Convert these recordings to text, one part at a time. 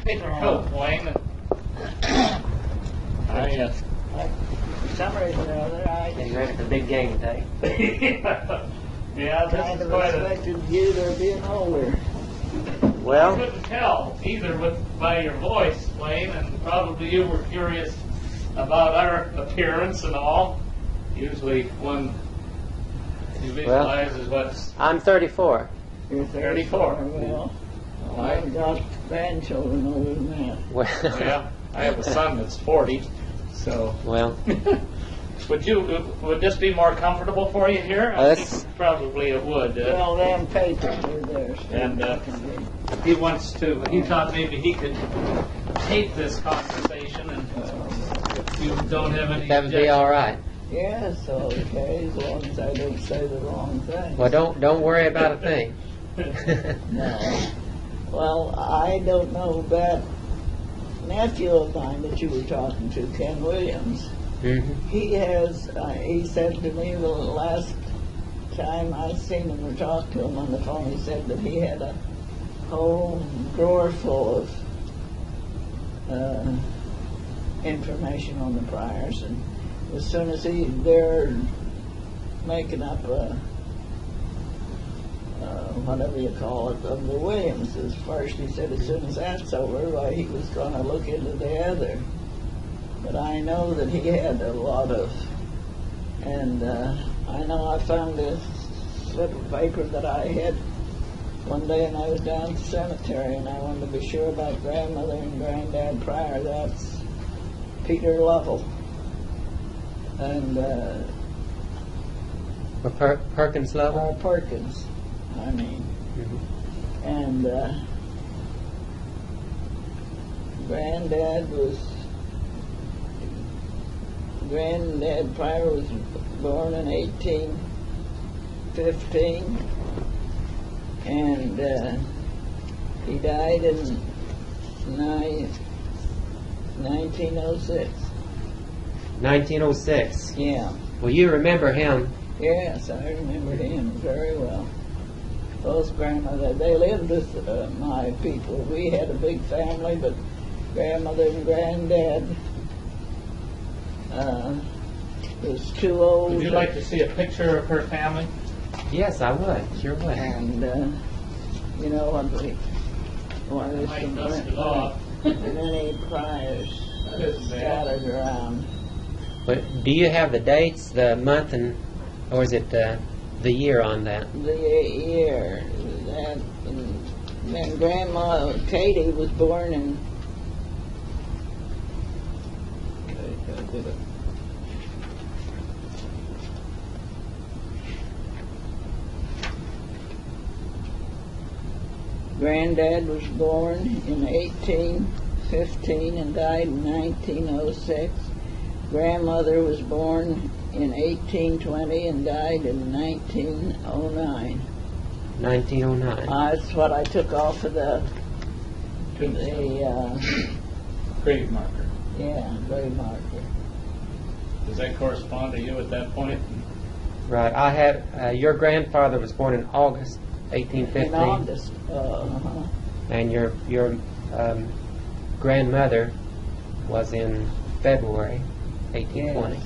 take your coat, Wayne. For some reason or other, I Getting ready for the big game day. Yeah, this kind is of quite a... expected you to being older. I Well, couldn't tell either by your voice, Wayne, and probably you were curious about our appearance and all. Usually one visualizes what's I'm 34. You're 34. Well, I've got grandchildren older than that. Well, yeah. I have a son that's 40, so well, would this be more comfortable for you here? I think probably it would. Well, them papers are there. So And he wants to. He thought maybe he could tape this conversation, and if you don't have any. that would be all right. yes, okay, as long as I don't say the wrong thing. Well, don't worry about a thing. No. Well, I don't know that nephew of mine that you were talking to, Ken Williams. Mm-hmm. He has. He said to me the last time I seen him or talked to him on the phone, he said that he had a whole drawer full of information on the Pryors, and as soon as they're making up whatever you call it, of the Williamses first, he said as soon as that's over, why he was going to look into the other. But I know that he had a lot of, and I know I found this slip of paper that I had one day, and I was down at the cemetery, and I wanted to be sure about grandmother and granddad Pryor. That's Peter Lovell. And Perkins Lovell? Perkins, I mean. Mm-hmm. And Granddad Pryor was born in 1815, and he died in 1906. 1906. Yeah. Well, you remember him. Yes, I remember him very well. Both grandmother, they lived with my people. We had a big family, but grandmother and granddad was too old. Would you like to see a picture of her family? Yes, I would. Sure would. And you know what there's Might dust it off. many Pryors That isn't bad. scattered around. But do you have the dates, the month, or is it the year on that? The year that then Grandma Katie was born in. Granddad was born in 1815 and died in 1906. Grandmother was born in 1820 and died in 1909. 1909. That's what I took off of the Grave marker. grave marker. Does that correspond to you at that point? Right. I have. Your grandfather was born in August In 1815, August. and your grandmother was in February 1820. Yes.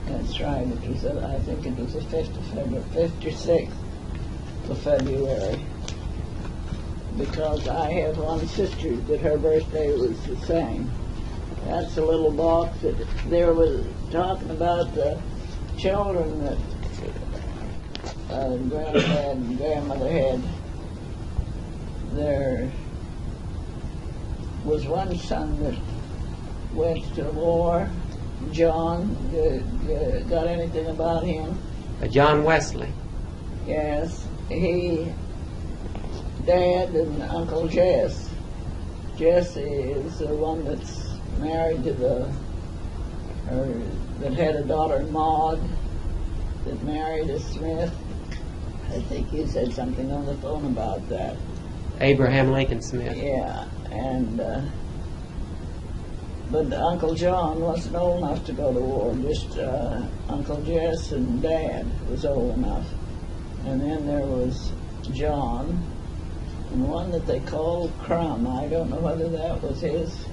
That's right. It was, I think it was the 5th of February, 5th or 6th of February. Because I have one sister that her birthday was the same. That's a little box that there was talking about the children that granddad and grandmother had. There was one son that went to the war. John, got anything about him? John Wesley. Yes, Dad and Uncle Jess. Jesse is the one that's married to that had a daughter, Maud, that married a Smith. I think you said something on the phone about that. Abraham Lincoln Smith. Yeah, and but Uncle John wasn't old enough to go to war. Just Uncle Jess and Dad was old enough, and then there was John, and one that they called Crumb. I don't know whether that was his.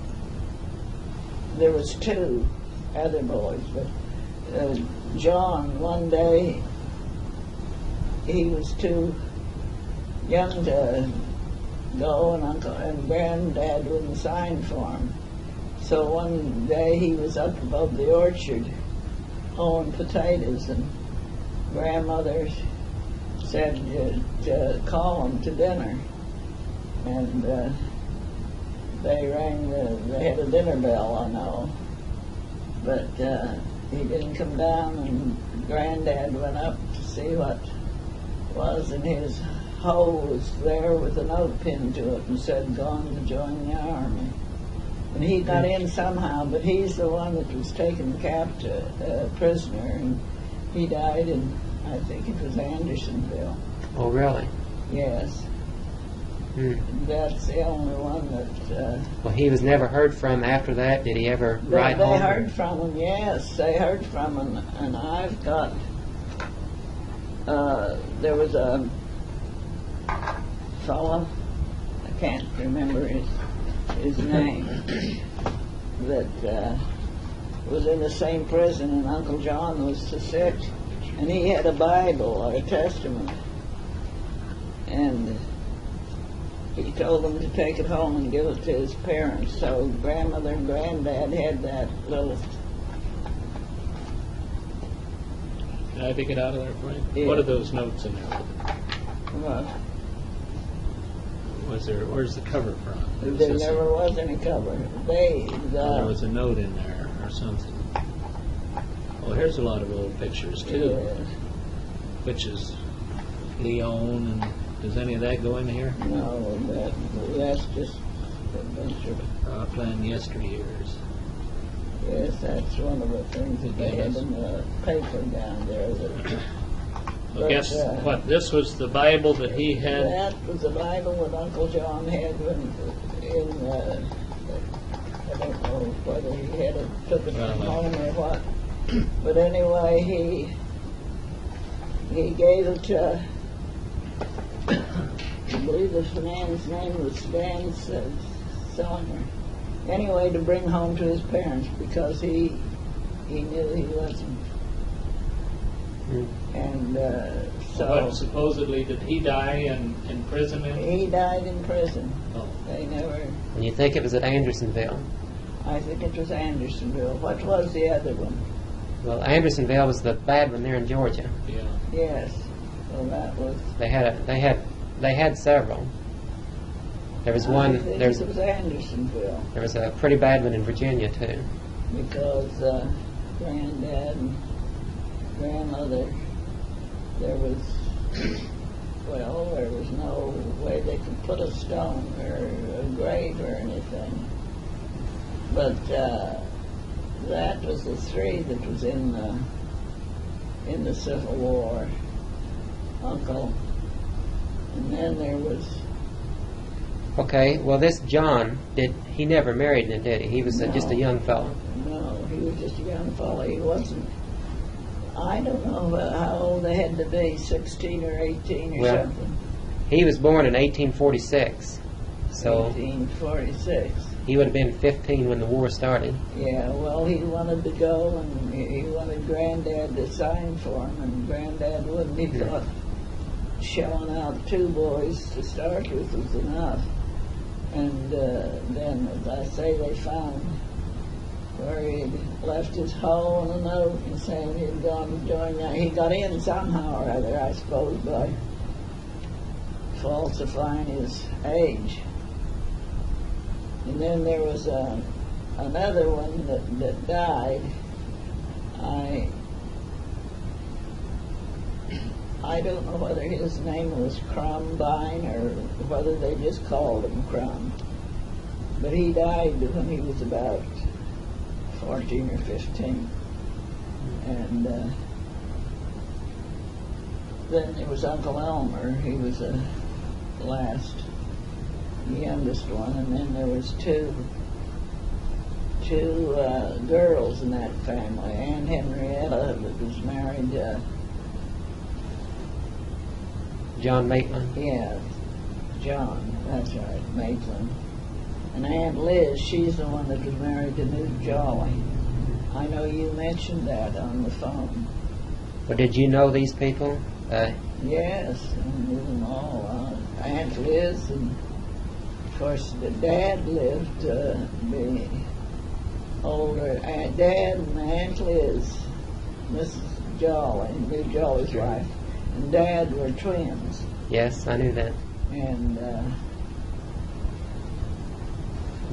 There was two other boys, but John, one day, he was too young to go, and Uncle and Granddad wouldn't sign for him. So one day he was up above the orchard hoeing potatoes, and Grandmother said to call him to dinner, and they had a dinner bell, I know, but he didn't come down, and Granddad went up to see what was, and his hoe was there with a note pinned to it and said, "Gone to join the army." And he got in somehow, but he's the one that was taken prisoner, and he died in, I think it was Andersonville. Oh, really? Yes. That's the only one that... well, he was never heard from after that. Did he ever write home? They heard from him, yes. They heard from him, and I've got... there was a fellow, I can't remember his name, that was in the same prison, and Uncle John was so sick, and he had a Bible or a Testament, and he told them to take it home and give it to his parents. So Grandmother and Granddad had that little... Can I take it out of there for you? Yeah. What are those notes in there? Where's the cover from? There never was any cover. There was a note in there or something. Well, here's a lot of old pictures too. Yes. Which is Leon, and does any of that go in here? No, that's just a bunch of... Rockland yesteryears. Yes, that's one of the things that they had in the paper down there. I guess what, this was the Bible that he had? That was the Bible that Uncle John had I don't know whether he had it, took it from home or what. But anyway, he gave it to, I believe the man's name was Van Sellinger. Anyway, to bring home to his parents, because he knew he wasn't. And so... What, supposedly, did he die in prison? He died in prison. Oh. They never... And you think it was at Andersonville? I think it was Andersonville. What was the other one? Well, Andersonville was the bad one there in Georgia. Yeah. Yes. Well, that was... They had several. There was one. I think it was Andersonville. There was a pretty bad one in Virginia too. Because Granddad and Grandmother, there was no way they could put a stone or a grave or anything. But that was the three that was in the Civil War, Uncle. And then there was... Okay, well this John, he never married then, did he? He was just a young fellow. No, he was just a young fellow. He wasn't... I don't know how old they had to be, 16 or 18 or something. He was born in 1846, so 1846. he would have been 15 when the war started. Yeah, well, he wanted to go, and he wanted Granddad to sign for him, and Granddad wouldn't. He thought shelling out two boys to start with was enough. And then, as I say, they found where he'd left his hoe and a note and saying he'd gone to join that. He got in somehow or other, I suppose, by falsifying his age. And then there was another one that died. I don't know whether his name was Crumbine or whether they just called him Crumb. But he died when he was about 14 or 15. And then there was Uncle Elmer. He was the youngest one. And then there was two girls in that family. Aunt Henrietta that was married to... John Maitland. Yeah, John. That's right, Maitland. And Aunt Liz, she's the one that was married to New Jolly. I know you mentioned that on the phone. Well, did you know these people? Yes, I knew them all. Aunt Liz, and of course the dad lived, the older Dad and Aunt Liz, Mrs. Jolly, New Jolly's wife, and Dad were twins. Yes, I knew that. And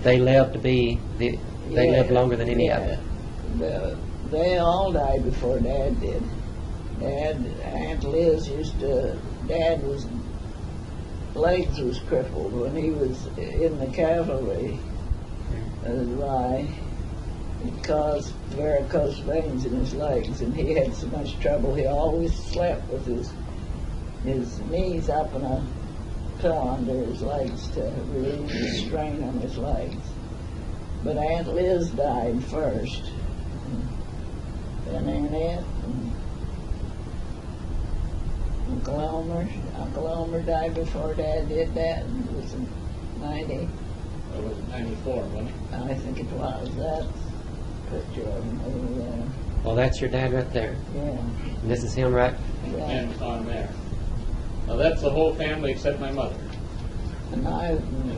They lived to be they lived longer than any other. They all died before Dad did. Aunt Liz Dad legs was crippled when he was in the cavalry. It caused varicose veins in his legs, and he had so much trouble. He always slept with his knees up and a pillow under his legs to relieve the strain on his legs. But Aunt Liz died first. Then Aunt Ed and Uncle Elmer died before Dad did that. It was in 90. It was 94, wasn't it? I think it was. That's a picture of him over there. Well, that's your dad right there. Yeah. And this is him, right? Yeah. And on there. Now that's the whole family except my mother. And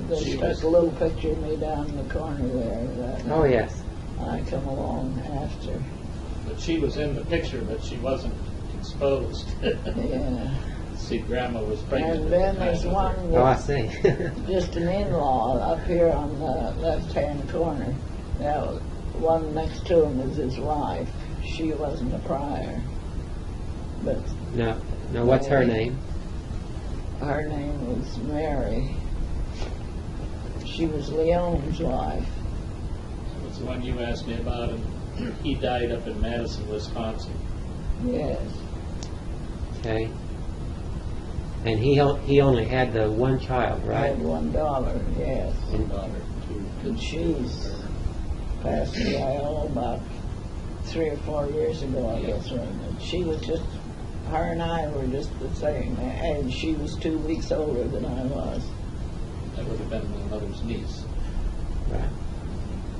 they She stuck was- a little picture of me down in the corner there. Oh, yes. I come along after. But she was in the picture, but she wasn't exposed. Yeah. See, Grandma was pregnant. And then there's one Oh, I that's see. just an in-law up here on the left-hand corner. Now, one next to him is his wife. She wasn't a prior, but No, what's her name? her name was Mary. She was Leone's wife. It was the one you asked me about, and he died up in Madison, Wisconsin. Yes. Okay. And he only had the one child, right? Had one daughter, yes. One daughter, two. And she's passed away about 3 or 4 years ago, I guess. Right? And she was just, her and I were just the same. And she was 2 weeks older than I was. That would have been my mother's niece. Right.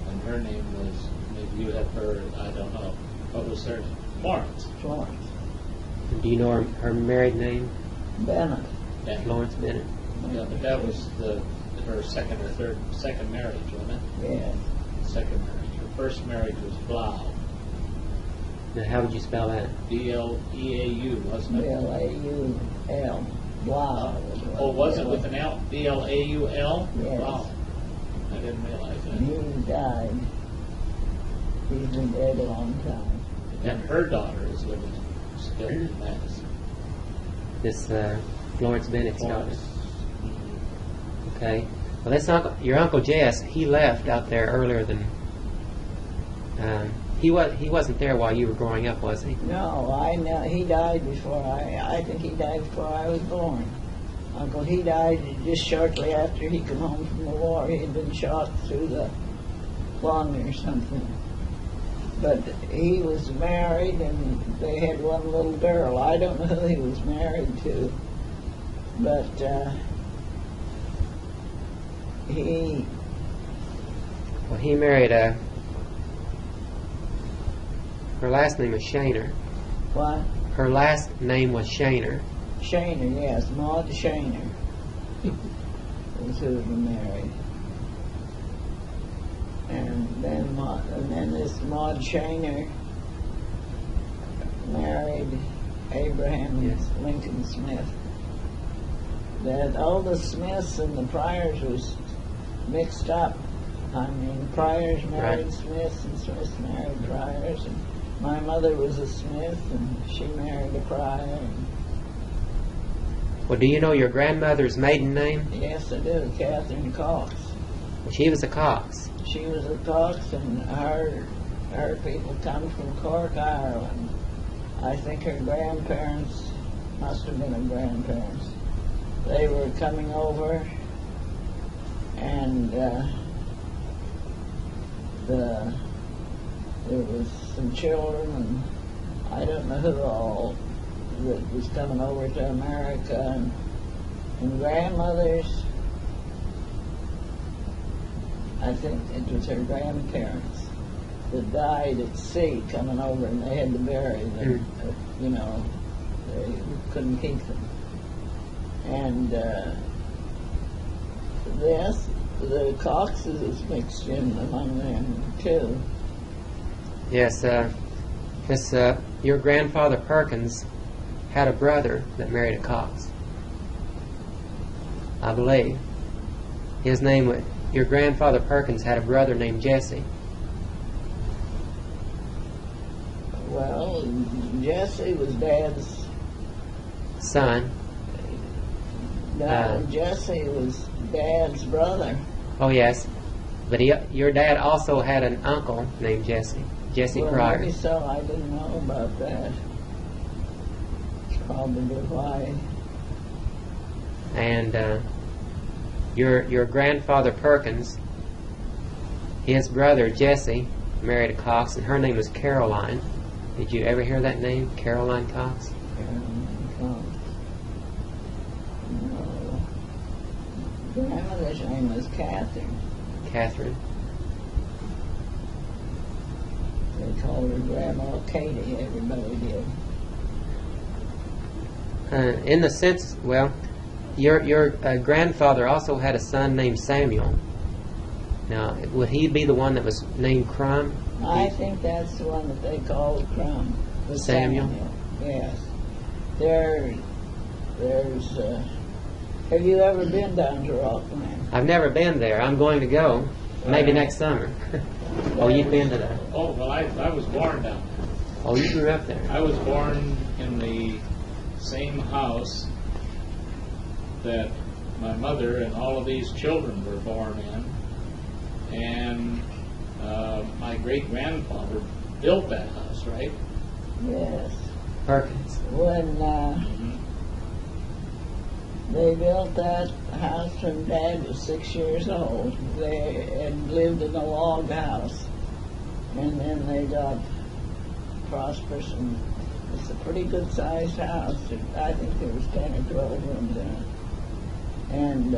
And her name was, maybe you have heard, I don't know. What was her name? Florence. Florence. Do you know her married name? Bennett. Yeah. Florence Bennett. Yeah, but that was her second marriage, wasn't it? Yes. Second marriage. Her first marriage was Blau. Now, how would you spell that? B-L-E-A-U, wasn't it? B-L-A-U-L. Wow. Oh, was it with an L? B-L-A-U-L? Yes. Wow. I didn't realize And that. he died. He's been dead a long time. And her daughter is living still in Madison. This Florence Bennett's daughter. Florence. Okay. Well, that's not your Uncle Jess. He left out there earlier than. He wasn't there while you were growing up, was he? No, I know he died before I think he died before I was born. Uncle, he died just shortly after he come home from the war. He had been shot through the lung or something. But he was married, and they had one little girl. I don't know who he was married to, but he. Well, he married her last name was Shaner. What? Her last name was Shaner. Shaner, yes, Maud Shaner was who he married. And then this Maud Shaner married Abraham Yes. Lincoln Smith. That all the Smiths and the Pryors was mixed up. I mean, Pryors married Right. Smiths and Smiths married Pryors. And my mother was a Smith and she married a Pryor. And Well, do you know your grandmother's maiden name? yes, I do, Catherine Cox. She was a Cox. She was a Cox, and her people come from Cork, Ireland. I think her grandparents must have been her grandparents. They were coming over, and there was some children, and I don't know who all that was coming over to America, and grandmother's I think it was her grandparents that died at sea coming over, and they had to bury them. You know, they couldn't keep them. And the Coxes is mixed in among them too. Yes, your grandfather Perkins had a brother that married a Cox, I believe. His name, your grandfather Perkins had a brother named Jesse. Well, Jesse was Dad's Son. No, Jesse was Dad's brother. Oh yes, but your dad also had an uncle named Jesse Well, Pryor. maybe so. I didn't know about that. It's probably why. And your grandfather Perkins, his brother Jesse married a Cox, and her name was Caroline. Did you ever hear that name, Caroline Cox? No. Grandmother's name was Catherine. Catherine. They called her Grandma Katie. Everybody did. In the sense, well, your grandfather also had a son named Samuel. Now, would he be the one that was named Crumb? I think that's the one that they called Crumb. Was Samuel? Yes. There's. Have you ever been down to Rockland? I've never been there. I'm going to go. Maybe next summer. Oh, you've been to that? Oh, well, I was born down there. Oh, you grew up there. I was born in the same house that my mother and all of these children were born in. And my great-grandfather built that house, right? Yes. Perkins. When they built that house when Dad was 6 years old, they had lived in a log house. And then they got prosperous, and it's a pretty good-sized house. I think there was 10 or 12 rooms in it. And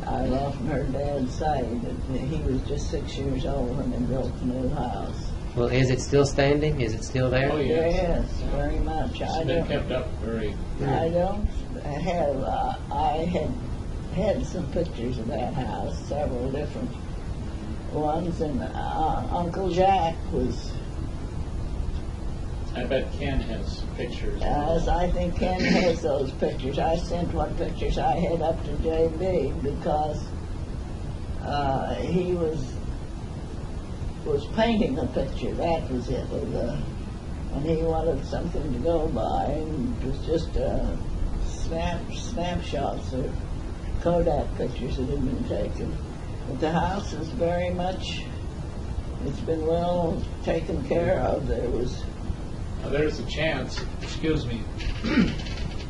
I often heard Dad say that he was just 6 years old when they built the new house. Well, is it still standing? Is it still there? Oh, yes. Yes, very much. It's been kept up very... I don't have, I had some pictures of that house, several different ones, and Uncle Jack was, I bet Ken has pictures. yes, I think Ken has those pictures. I sent what pictures I had up to JB because he was painting a picture. That was it. And he wanted something to go by, and it was just snapshots of Kodak pictures that had been taken. But the house is very much, it's been well taken care of. There's a chance, excuse me,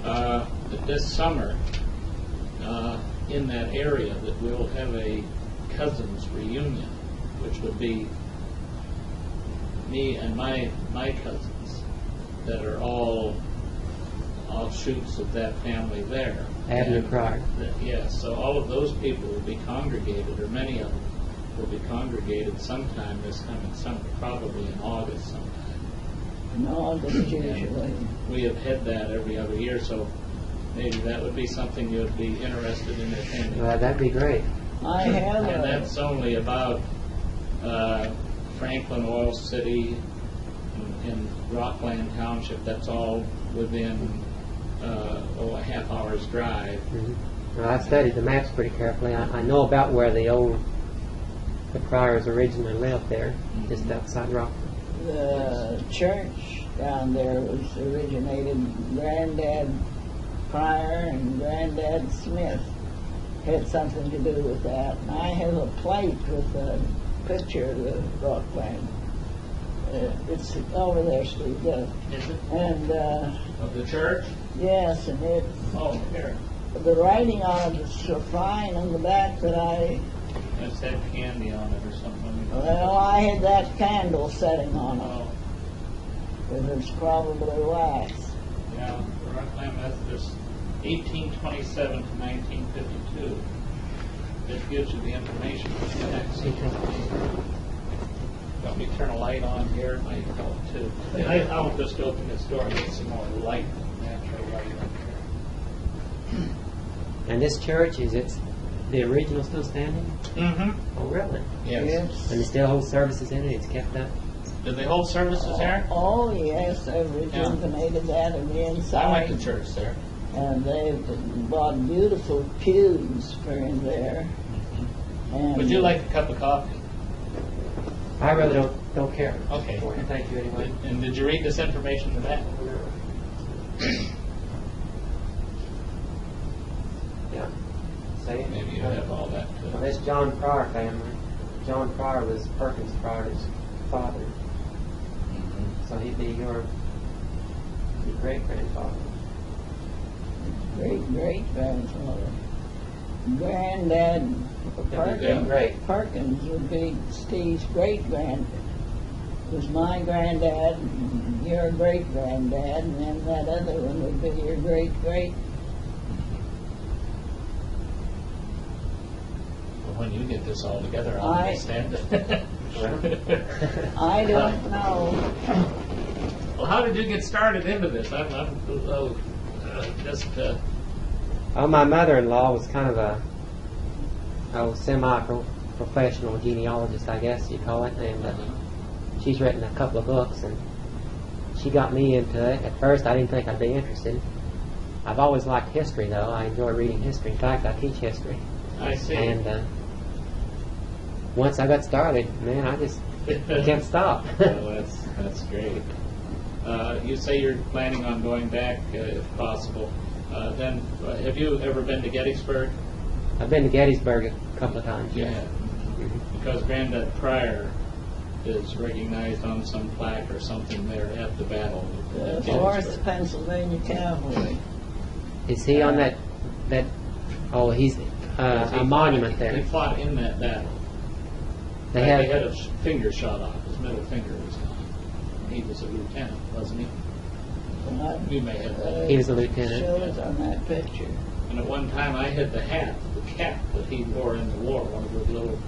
that this summer in that area that we'll have a cousins reunion, which would be me and my cousins that are all offshoots of that family there. Abner Pryor. Yes, so all of those people will be congregated, or many of them will be congregated sometime this coming summer, probably in August sometime. In August usually. We have had that every other year, so maybe that would be something you would be interested in attending. Well, that'd be great. I have And that's only about Franklin, Oil City, and Rockland Township. That's all within a half hour's drive. Well, I've studied the maps pretty carefully. I know about where the Pryors originally lived there, just outside Rockland. The church down there was originated, Granddad Pryor and Granddad Smith had something to do with that. And I have a plate with a picture of the Rockland. It's over there, Steve. Is it? And Of the church? yes, and it, Oh, here. the writing on it is so fine on the back that It's had candy on it or something. I had that candle setting on it. Oh, It was probably wax. yeah, the Rockland Methodist 1827 to 1952. This gives you the information. Let me turn a light on here. It might help too. I'll just open this door and get some more light, natural light up here. And this church, is it the original still standing? Mm-hmm. Oh, really? Yes. And it still holds services in it? It's kept up? Do they hold services there? Oh, yes, they've rejuvenated that on the inside. I went to church there. And they've bought beautiful pews for in there. And Would you like a cup of coffee? I really don't care. Okay. Thank you anyway. And did you read this information in the back? Yeah. Say it. Maybe you have all that too. Well, this John Pryor family. John Pryor was Perkins Pryor's father. Mm-hmm. So he'd be your great-grandfather. Great-great-grandfather. Granddad Perkins would be Steve's great-grand. Was my granddad, and your great-granddad, and then that other one would be your great-great. Well, when you get this all together, I'll understand it. I don't know. Well, how did you get started into this? I'm Oh, my mother-in-law was kind of a semi-professional genealogist, I guess you call it, and she's written a couple of books, and she got me into it. At first, I didn't think I'd be interested. I've always liked history, though. I enjoy reading history. In fact, I teach history. I see. And once I got started, man, I just can't stop. Well, that's great. You say you're planning on going back, if possible. Then, have you ever been to Gettysburg? I've been to Gettysburg a couple of times. Yeah. Because Granddad Pryor is recognized on some plaque or something there at the battle. The 4th Pennsylvania Cavalry. Is he on that? Oh, he's a monument there. He fought in that battle. They They had had a finger shot off. His middle finger was gone. He was a lieutenant, wasn't he? You may have that. He was a lieutenant. Shows on that picture. And at one time I had the cap that he wore in the war, one of those little.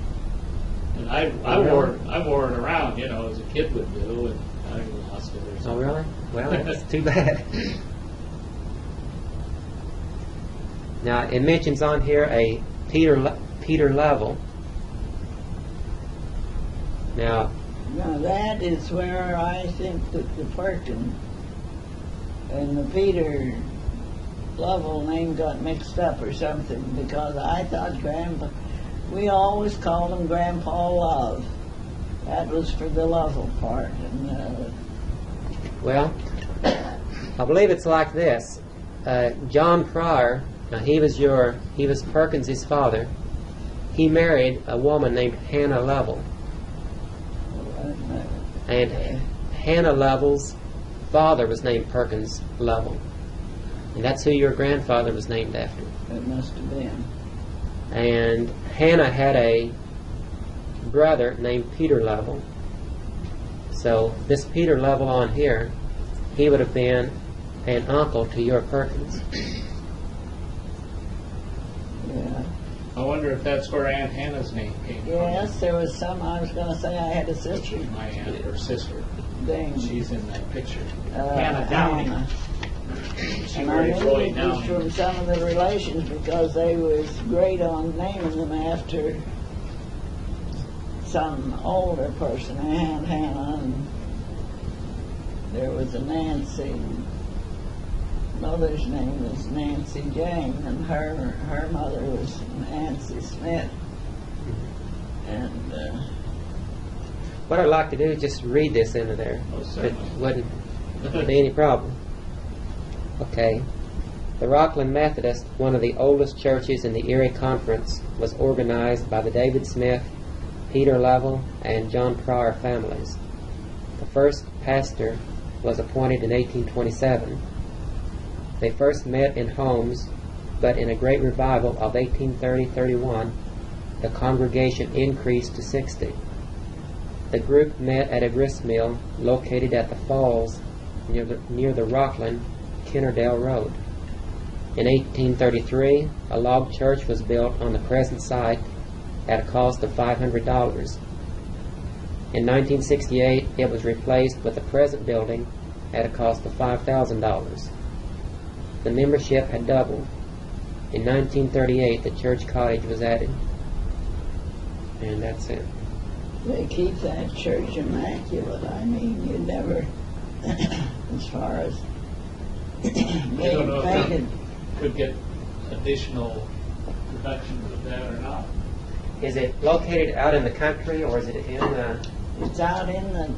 And I wore it around, as a kid would do, and I lost it or something. Oh, really? Well, that's too bad. Now, it mentions on here a Peter Level. Now that is where I think that the Perkins and the Peter Lovell name got mixed up or something, because I thought we always called him Grandpa Love. That was for the Lovell part. And, well, I believe it's like this. John Pryor, now he was Perkins' father. He married a woman named Hannah Lovell. And Hannah Lovell's father was named Perkins Lovell. And that's who your grandfather was named after. It must have been. And Hannah had a brother named Peter Lovell. So this Peter Lovell on here, he would have been an uncle to your Perkins. Yeah. I wonder if that's where Aunt Hannah's name came from. Yes, there was some. I was going to say I had a sister. My aunt or sister. Dang. She's in that picture. Hannah Downey. She And I married knew Roy it was Downey. from some of the relations because they was great on naming them after some older person. Aunt Hannah, and there was a Nancy. Mother's name was Nancy Jane, and her mother was Nancy Smith. And What I'd like to do is just read this into there. Oh, certainly. It wouldn't be any problem. Okay. The Rockland Methodist, one of the oldest churches in the Erie Conference, was organized by the David Smith, Peter Lovell, and John Pryor families. The first pastor was appointed in 1827. They first met in homes, but in a great revival of 1830-31, the congregation increased to 60. The group met at a grist mill located at the falls near the Rockland Kennerdale Road. In 1833, a log church was built on the present site at a cost of $500. In 1968, it was replaced with the present building at a cost of $5,000. The membership had doubled. In 1938, the church cottage was added. And that's it. They keep that church immaculate. I mean, you never, as far as I don't know if painted. they could get additional productions of that or not. Is it located out in the country, or is it in the... It's out in the,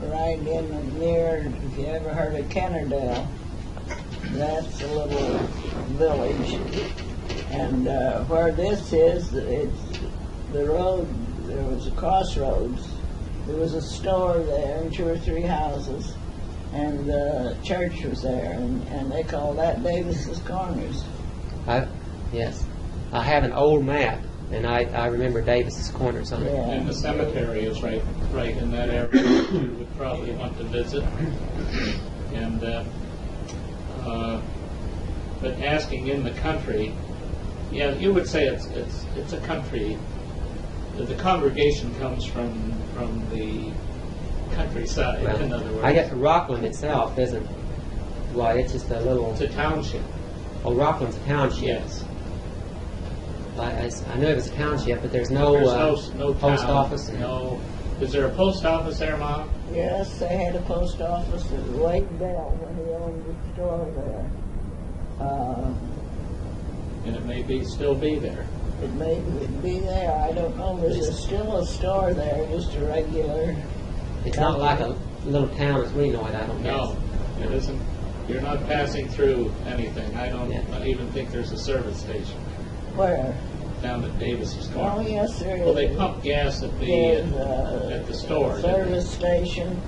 right in the near, if you ever heard of Kennerdale, that's a little village. And where this is, it's the road, there was a crossroads. There was a store there and 2 or 3 houses, and the church was there, and they call that Davis's Corners. Yes. I have an old map, and I remember Davis's Corners on it. Yeah. And the cemetery is right in that area. You would probably want to visit. And but asking in the country, yeah, you would say it's a country. The congregation comes from the countryside. Well, in other words, I guess Rockland itself isn't. Why, it's just a little. it's a township. Oh, Rockland's a township. Yes. I knew it was a township, but there's no, no post town, office. No. Is there a post office there, Mom? Yes, they had a post office at Wade Bell when he owned the store there. And it may still be there. It may be there, I don't know. There's still a store there, just a regular. It's not like a little town as we know it, I don't No, guess. it isn't. You're not passing through anything. I don't even think there's a service station Where? down at Davis's Oh, Corner. yes, there is. Well, they pump gas at the store. A service station,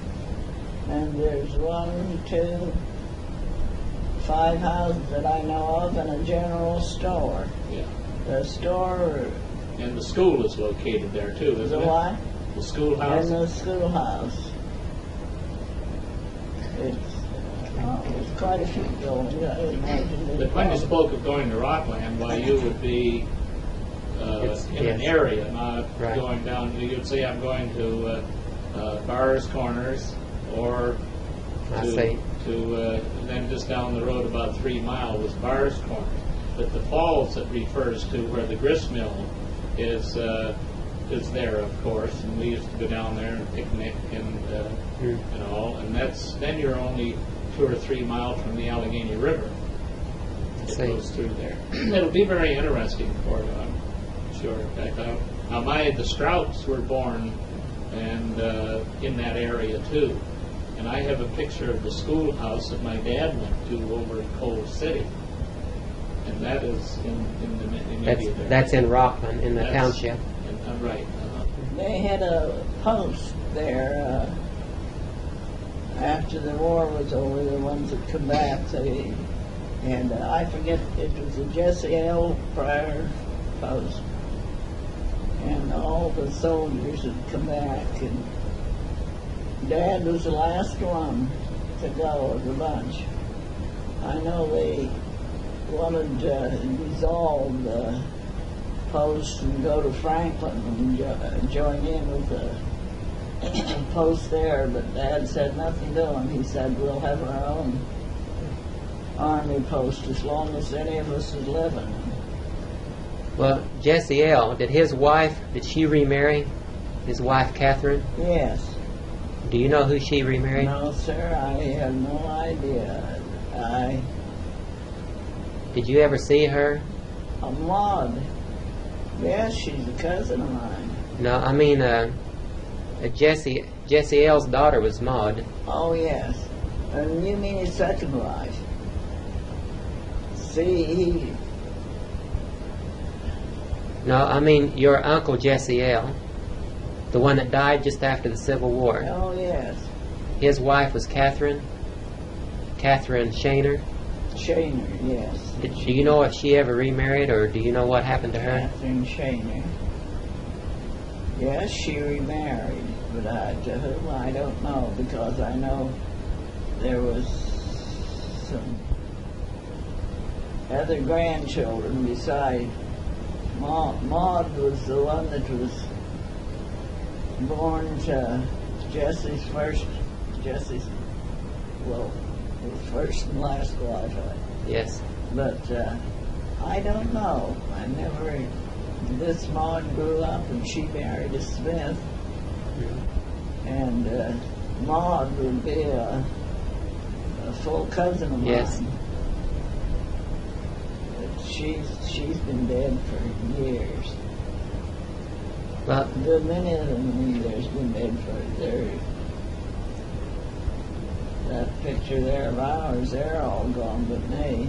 and there's 1, 2, 5 houses that I know of, and a general store. Yeah. The store, And the school is located there too, isn't the it? what? The schoolhouse. And the schoolhouse. It's quite a few buildings, I imagine. But when you spoke of going to Rockland, why you would be in an area, not Right. going down. You'd say, I'm going to Bars Corners, or I see. to then just down the road about 3 miles was Bars Corners. But the falls it refers to, where the grist mill is there, of course, and we used to go down there and picnic and all, and then you're only 2 or 3 miles from the Allegheny River. It goes through there. It'll be very interesting for you, I'm sure. In fact, the Stroups were born and in that area too, and I have a picture of the schoolhouse that my dad went to over in Coal City, and that is in the immediate area. That's in Rockland, in the township. Right. They had a post there after the war was over, the ones that come back, and I forget, it was a Jesse L. Pryor post. And all the soldiers had come back, and Dad was the last one to go of the bunch. I know they wanted to dissolve the post and go to Franklin and join in with the post there, but Dad said nothing to him. He said, we'll have our own army post as long as any of us is living. Well, Jesse L., did she remarry? His wife, Catherine? Yes. Do you know who she remarried? No, sir, I have no idea. Did you ever see her? A Maud. Yes, she's a cousin of mine. No, I mean, Jesse L.'s daughter was Maud. Oh, yes. And you mean his second wife? See, No, I mean your uncle Jesse L., the one that died just after the Civil War. Oh, yes. His wife was Catherine Shaner. Shaner, yes. Do you know if she ever remarried, or do you know what happened to her? Catherine Shaner. Yes, she remarried, but to whom I don't know, because I know there was some other grandchildren besides Maud was the one that was born to Jesse's, well, his first and last wife. Yes. But I don't know. This Maud grew up and she married a Smith. And Maud would be a full cousin of Yes. mine. But she's been dead for years. Well, Many of them there's been dead for years. That picture there of ours, they're all gone but me.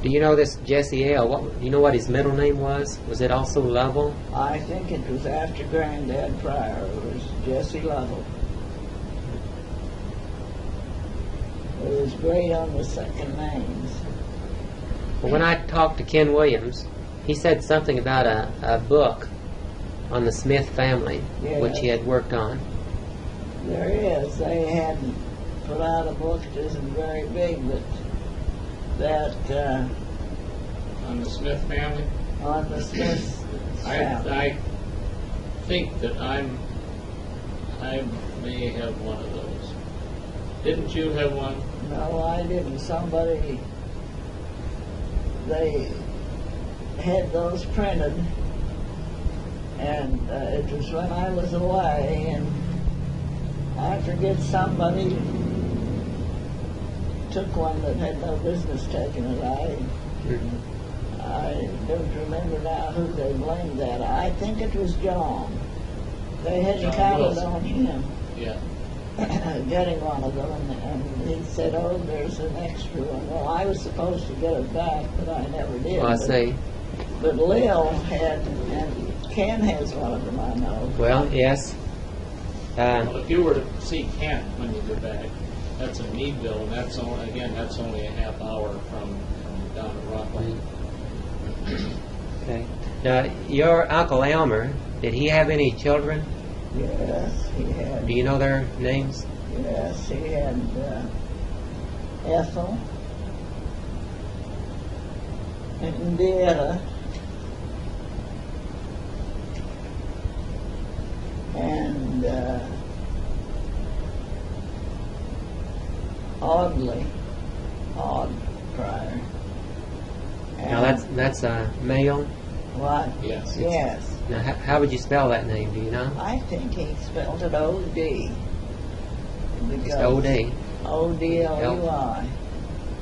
do you know this Jesse L.? Do you know what his middle name was? Was it also Lovell? I think it was after Granddad Pryor. It was Jesse Lovell. It was great on the second names. Well, when I talked to Ken Williams, he said something about a book on the Smith family, Yeah. which he had worked on. There is. They hadn't put out a book that isn't very big, but that On the Smith family? on the Smith family. I think that I may have one of those. Didn't you have one? No, I didn't. They had those printed, and it was when I was away, and I forget somebody took one that had no business taking it. I don't remember now who they blamed that. I think it was John. They hadn't John counted Wilson. on him Yeah. getting one of them, and he said, "Oh, there's an extra one." Well, I was supposed to get it back, but I never did. Well, I see. But Lil had, and Ken has one of them, I know. Well, yes. Well, if you were to see Kent when you get back, that's in Meadville, and that's only a half hour from down at Rockland. Okay. Now, your Uncle Elmer, did he have any children? Yes, he had. Do you know their names? Yes, he had Ethel and Deetta and Odd Pryor. Now, that's a male. What? Yes. Yes. Now, how would you spell that name? Do you know? I think he spelled it O-D. It's O.D. O-D-L-U-I.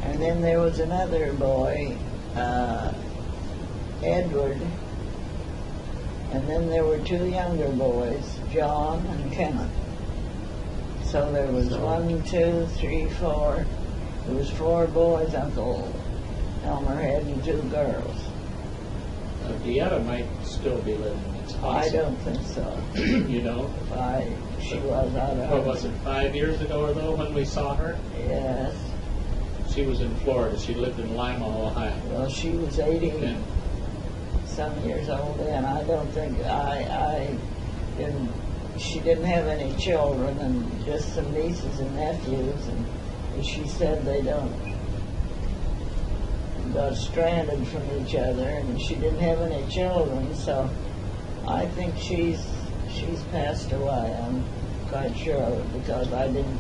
And then there was another boy, Edward. And then there were two younger boys, John and Kenneth. So there was 1, 2, 3, 4. There was 4 boys Uncle Elmer had and 2 girls. Deetta might still be living. It's I possible. don't think so. You know? She was out of. What was it, 5 years ago or though when we saw her? Yes. She was in Florida. She lived in Lima, Ohio. Well, she was 80 And some years old then. I don't think she didn't have any children and just some nieces and nephews, and she said they got stranded from each other, and she didn't have any children, so I think she's passed away. I'm quite sure of it because I didn't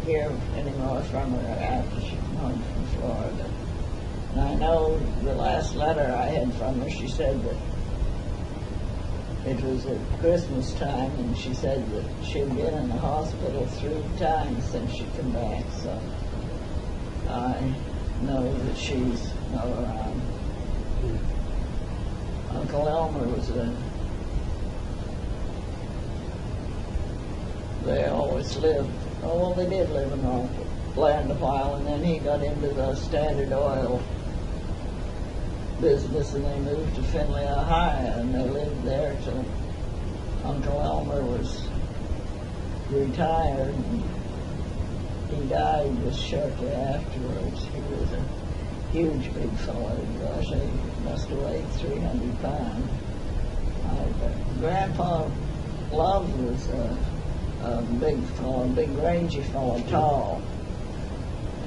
hear any more from her after she came home from Florida. And I know the last letter I had from her, she said that it was at Christmas time, and she said that she'd been in the hospital 3 times since she come back, so I know that she's not around. Uncle Elmer was they always lived, well, they did live in Rockland a while, and then he got into the Standard Oil business, and they moved to Findlay, Ohio, and they lived there till Uncle Elmer was retired. And he died just shortly afterwards. He was a huge big fellow. Gosh, he must have weighed 300 pounds. Grandpa Love was a big fellow, big rangy fellow, tall.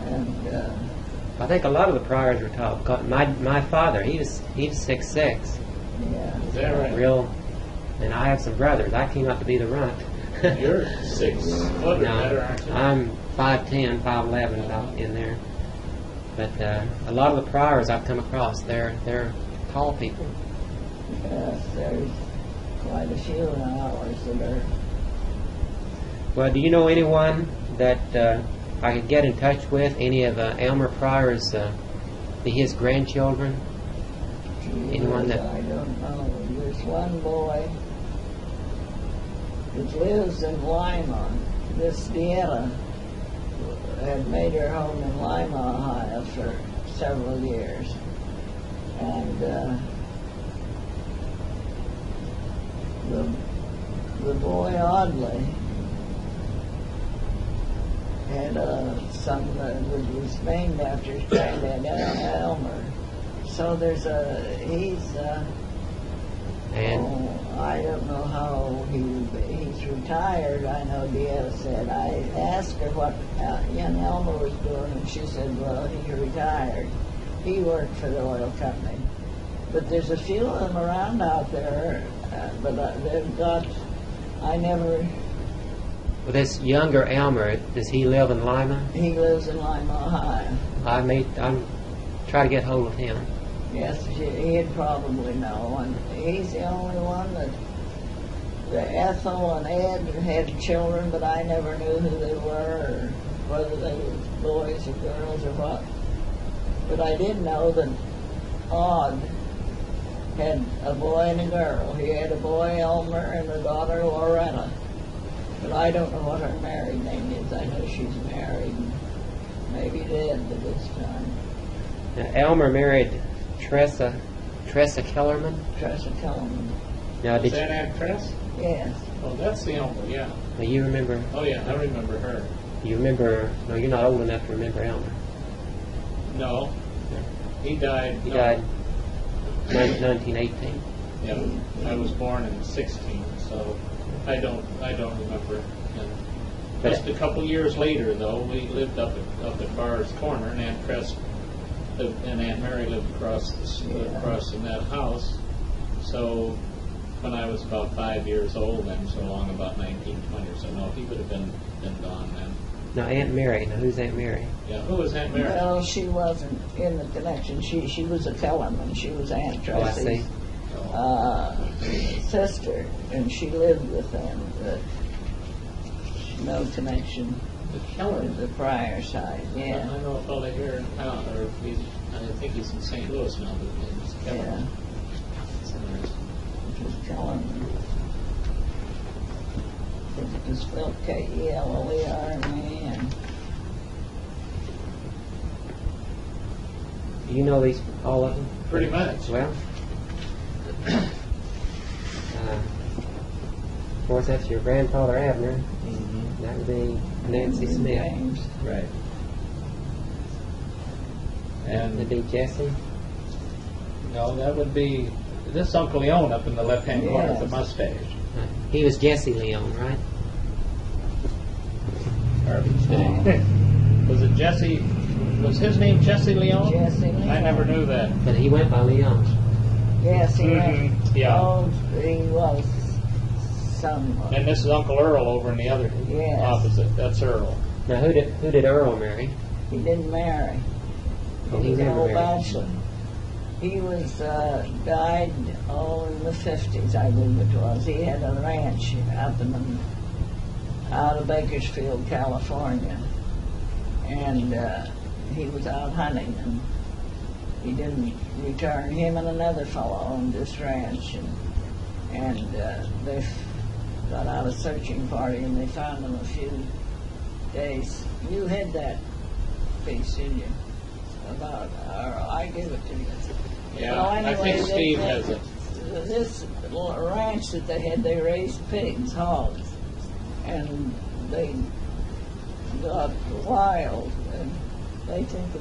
And I think a lot of the priors were tall. My father, he was 6'6". Yeah. Is that right? Real, and I have some brothers. I came out to be the runt. You're 6 foot or better, aren't you? I'm 5'10", 5'11", about in there. But a lot of the priors I've come across, they're tall people. Yes, there's quite a few now that are. Well, do you know anyone that I could get in touch with? Any of Elmer Pryor's, his grandchildren? Anyone that? I don't know. There's one boy that lives in Lima. Miss Deanna had made her home in Lima, Ohio for several years. And the boy Audley had a son that was named after his granddad, Elmer. So he's I don't know how he's retired. I know Deanna said. I asked her what young Elmer was doing, and she said, well, he retired. He worked for the oil company. But there's a few of them around out there, but they've got, I never... Well, this younger Elmer, does he live in Lima? He lives in Lima, Ohio. I'm try to get hold of him. Yes, he'd probably know. And he's the only one that Ethel and Ed had children, but I never knew who they were, or whether they were boys or girls or what. But I did know that Odd had a boy and a girl. He had a boy, Elmer, and a daughter, Loretta. But I don't know what her married name is. I know she's married, maybe dead at this time. Now, Elmer married Tressa Kellerman. Tressa Kellerman. Now, Is that Aunt Tress? Yes. Oh, that's the Elmer, yeah. Now you remember? Oh, yeah, I remember her. You remember? No, you're not old enough to remember Elmer. No. He died. He died 1918. Yeah, I was born in 16, so I don't remember him. But Just a couple years later, though, we lived up at Barr's Corner, and Aunt Tress and Aunt Mary lived across in that house. So when I was about 5 years old, then so long, about 1920 or so, no, he would have been gone then. now Aunt Mary. Now who's Aunt Mary? Yeah, who was Aunt Mary? Well, she wasn't in the connection. She was a Kellerman. She was Aunt Oh, I Tress's see. sister, and she lived with them. But no connection The with Keller. the Pryor side. I Yeah, know a fellow here in town, or I think he's in St. Louis now, but his name's Keller. yeah. It was Kellerman. It was spelled Kellerman. Do you know these, all of them? Pretty much. Well, of course, that's your grandfather Abner. Mm-hmm. That would be Nancy Smith. James. Right. That'd And be Jesse. no, that would be this Uncle Leon up in the left-hand corner with the Yes. mustache. He was Jesse Leon, right? Garbage day. Was it Jesse? Was his name Jesse Leon? Jesse Leon. I never knew that. But he went by Leon. Yes, he Mhm, yeah. Oh, he was some. And this is Uncle Earl over in the other Yes. opposite. That's Earl. Now, who did Earl marry? He didn't marry. Oh, He was an never old married. bachelor. He was died in the 50s, I believe it was. He had a ranch out of Bakersfield, California, and he was out hunting, and he didn't return. Him and another fellow owned this ranch, and they got out a searching party, and they found him a few days. You had that piece, didn't you? About, I gave it to you. Yeah, Well, I anyway, think Steve has it. This little ranch that they had, they raised pigs, hogs, and they got wild, and they think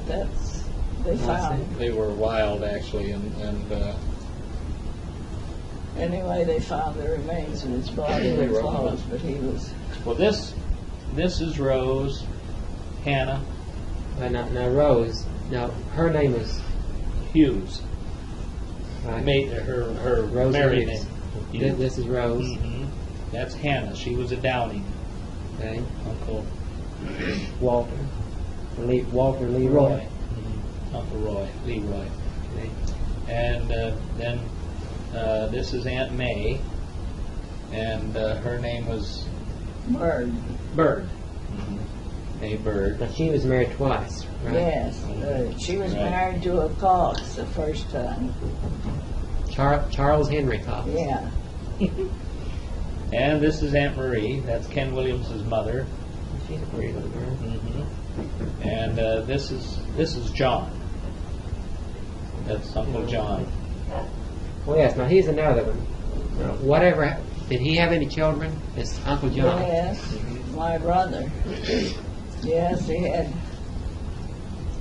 they found. They were wild, actually, and Anyway, they found the remains of his body They and were clothes, but he was. well, this is Rose, Hannah. Now Rose, No, her name was Hughes. right. Her Rose married Hughes. name. This is Rose. Mm-hmm. That's Hannah. She was a Downing Okay. uncle. Walter. Walter Leroy. Roy. Mm-hmm. Uncle Roy. Leroy. Okay. And then this is Aunt May, and her name was Bird. Bird. May Bird. Now she was married twice, right? Yes. She was Right. married to a Cox the first time. Charles Henry Cox. Yeah. And this is Aunt Marie. That's Ken Williams' mother. She's a pretty little girl. And this is John. That's Uncle John. Well, yes. Now he's another one. Whatever. Did he have any children? It's Uncle John. Yes. My brother. Yes, he had,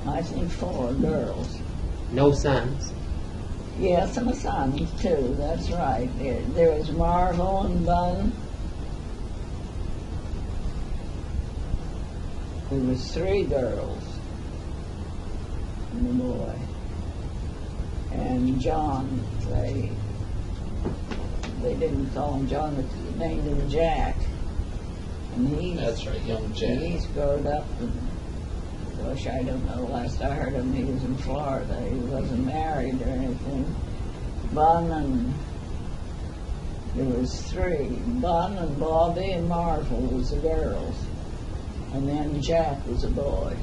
I think, 4 girls. No sons. Yes, and a son, too. That's right. There was Marvel and Bun. There was 3 girls and a boy. And John, they didn't call him John, they named him Jack. And That's right, young Jack. he's grown up, and gosh, I don't know, last I heard him, he was in Florida. He wasn't married or anything. Bun and, there was 3. Bun and Bobby and Marvel was the girls. And then Jack was a boy.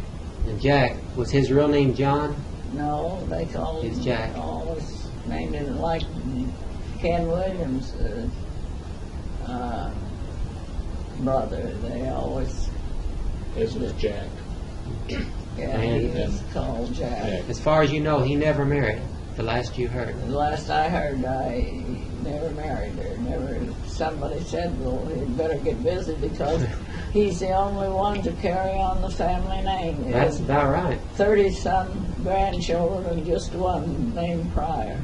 And Jack, was his real name John? No, they called He's him, Jack. always named him like Ken Williams' brother. They always, This was Jack. yeah, he And- was called Jack. As far as you know, he never married. The last you heard. The last I heard, I never married her. Never. Somebody said, well, he'd better get busy because he's the only one to carry on the family name. That's about right. 30-some grandchildren and just one named Pryor.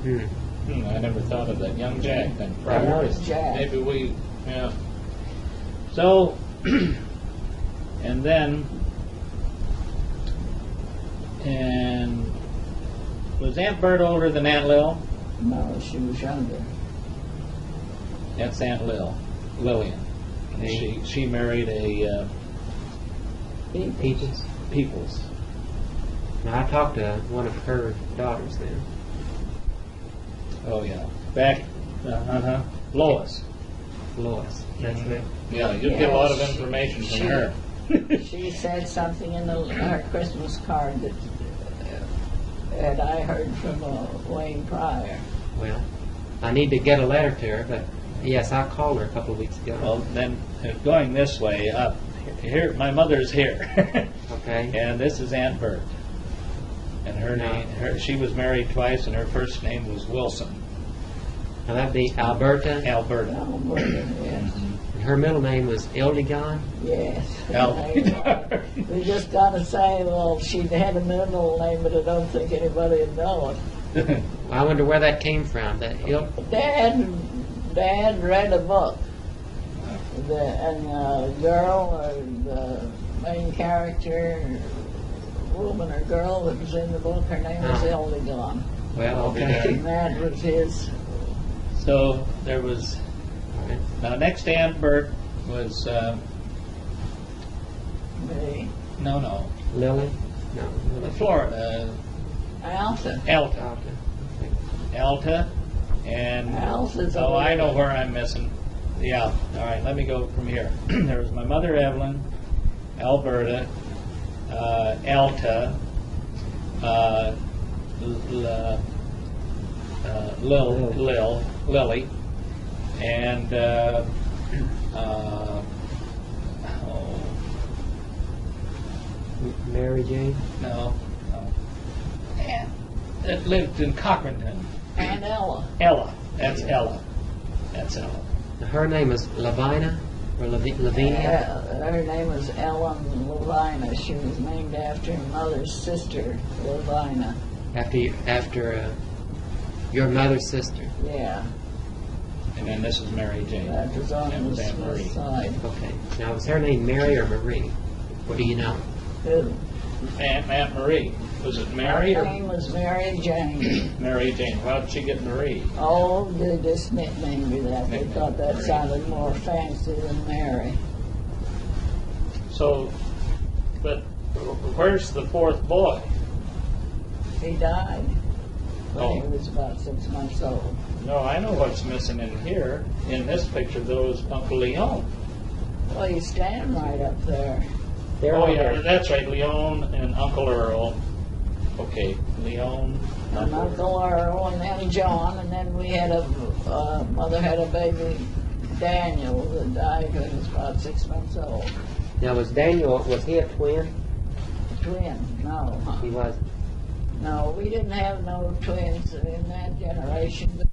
I never thought of that. Young Jack then. I noticed. Jack. Maybe we, yeah. So, and then, and was Aunt Bird older than Aunt Lil? No, she was younger. That's Aunt Lillian. Okay. She married a Peaches. Peoples. Now, I talked to one of her daughters then. Oh yeah, back. Lois. Lois. That's it. Yeah, you get a lot of information from her. She said something in her Christmas card that I heard from Wayne Pryor. Well, I need to get a letter to her, but yes, I called her a couple of weeks ago. Well, then going this way up here, my mother's here, Okay. and this is Aunt Bert. And her name, she was married twice, and her first name was Wilson. Now that'd be Alberta. Alberta. Yes. And her middle name was Ildegard. Yes. We just got to say, well, she had a middle name, but I don't think anybody would know it. I wonder where that came from. That Dad read a book, and the girl, or the main character, woman or girl that was in the book, her name was Ildegard. Well, okay. And that was his. So there was. Now, next to Aunt Bert was Me. no, Lily? No. Lily. Florida, Alta. Alta, Alta, and Alta's oh, over I know there. where I'm missing. Yeah, all right. Let me go from here. There was my mother Evelyn, Alberta, Alta, Lily, and Mary Jane? no, Aunt that lived in Cochranton. And Ella. Ella. That's Ella. That's Ella. Her name is Lavina? Or Lavinia? Her name was Ellen Lavina. She was named after her mother's sister, Lavina. After your mother's sister. Yeah, And then this is Mary Jane. that was on That the was Aunt Marie. Smith side. Okay. Now, is her name Mary or Marie? What do you know? Who? Aunt Marie. Was it Mary Her or name was Mary Jane. Mary Jane? How did she get Marie? Oh, they just nicknamed me that. They Nicknamed thought that Mary. sounded more fancy than Mary. So, but where's the fourth boy? He died when he Oh. was about 6 months old. No, I know what's missing in here. In this picture, though, is Uncle Leon. Well, he's standing right up there. They're Oh, all yeah, there. that's right, Leon and Uncle Earl. Okay, Leon. And Uncle Earl, and then John, and then we had mother had a baby, Daniel, that died when he was about 6 months old. Now, was he a twin? Twin, no. He was. No, we didn't have no twins in that generation.